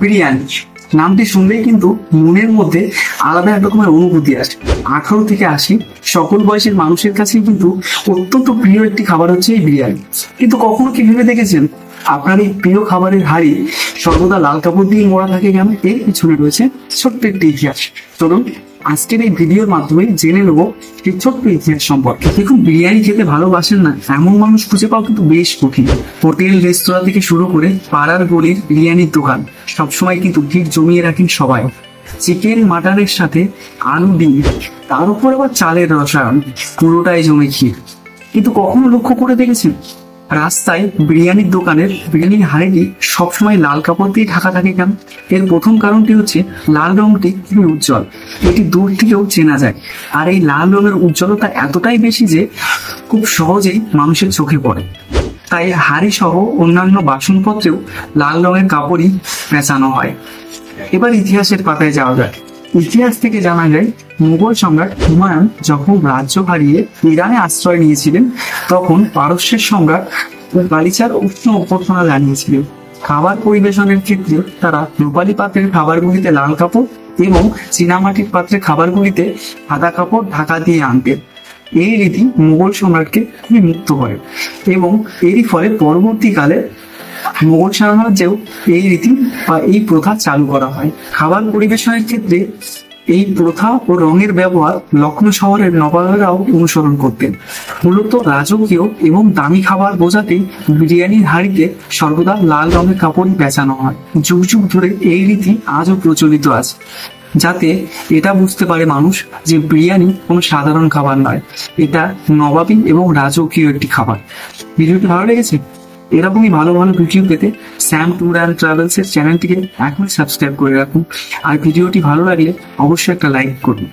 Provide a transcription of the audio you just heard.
বিরিয়ানি নামটি শুনলেই কিন্তু মনের মধ্যে আলাদা এক রকমের অনুভূতি আসে। 18 থেকে 80 সকল বয়সের মানুষের কাছেই কিন্তু অত্যন্ত প্রিয় একটি খাবার হচ্ছে এই বিরিয়ানি। কিন্তু কখনো কি ভেবে দেখেছেন আপনার এই প্রিয় খাবারের হাড়ি সর্বদা লাল কাপড় দিয়ে মোড়া থাকে কেন? এর পিছনে রয়েছে ছোট্ট একটি ইতিহাস। চলুন আজকের এই ভিডিওর মাধ্যমে জেনে নেবো এই ছোট্ট ইতিহাস সম্পর্কে। দেখুন, বিরিয়ানি খেতে ভালোবাসেন না এমন মানুষ খুঁজে পাওয়া কিন্তু বেশ কঠিন। হোটেল রেস্তোরাঁ থেকে শুরু করে পাড়ার গলির বিরিয়ানির দোকান সবসময় কিন্তু ভিড় জমিয়ে রাখেন সবাই। চিকেন মাটনের সাথে আলু ডিম, তার উপর আবার চালের রসায়ন, পুরোটাই জমে ক্ষীর। কিন্তু কখনো লক্ষ্য করে দেখেছেন রাস্তায় বিরিয়ানির দোকানের বিরিয়ানির হাঁড়িটি সবসময় লাল কাপড় দিয়ে ঢাকা থাকে কেন? এর প্রথম কারণটি হচ্ছে লাল রংটি খুবই উজ্জ্বল, এটি দূর থেকেও চেনা যায়। আর এই লাল রঙের উজ্জ্বলতা এতটাই বেশি যে খুব সহজেই মানুষের চোখে পড়ে। তাই হাঁড়ি সহ অন্যান্য বাসনপত্রেও লাল রঙের কাপড়ই পেঁচানো হয়। এবার ইতিহাসের পাতায় যাওয়া যায়। ইতিহাস থেকে জানা যায় মুঘল সম্রাট হুমায়ুন যখন রাজ্য হারিয়ে ইরানে আশ্রয় নিয়েছিলেন তখন পারস্যের সম্রাট গালিচার উষ্ণ অভ্যর্থনা জানিয়েছিলেন। খাবার পরিবেশনের ক্ষেত্রে তারা রূপালী পাত্রের খাবারগুলিতে লাল কাপড় এবং চীনামাটির পাত্রের খাবারগুলিতে সাদা কাপড় ঢাকা দিয়ে আনতেন। এই রীতি মুঘল সম্রাটকে খুবই মুগ্ধ করে এবং এরই ফলে পরবর্তীকালে মুঘল সাম্রাজ্যেও এই রীতি বা এই প্রথা চালু করা হয়। খাবার পরিবেশনের ক্ষেত্রে এই প্রথা ও রঙের ব্যবহার লখনৌ শহরের নবাবেরাও অনুসরণ করতেন। মূলত রাজকীয় এবং দামি খাবার বোঝাতে বিরিয়ানির হাঁড়িতে সর্বদা লাল রঙের কাপড় পেঁচানো হয়। যুগ যুগ ধরে এই রীতি আজও প্রচলিত আছে, যাতে এটা বুঝতে পারে মানুষ যে বিরিয়ানি কোনো সাধারণ খাবার নয়, এটা নবাবী এবং রাজকীয় একটি খাবার। ভিডিওটি ভালো লেগেছে? এরকমই ভালো ভালো ভিডিও পেতে স্যাম ট্যুর অ্যান্ড ট্রাভেলস এর চ্যানেলটিকে এখনই সাবস্ক্রাইব করে রাখুন। আর ভিডিওটি ভালো লাগলে অবশ্যই একটা লাইক করুন।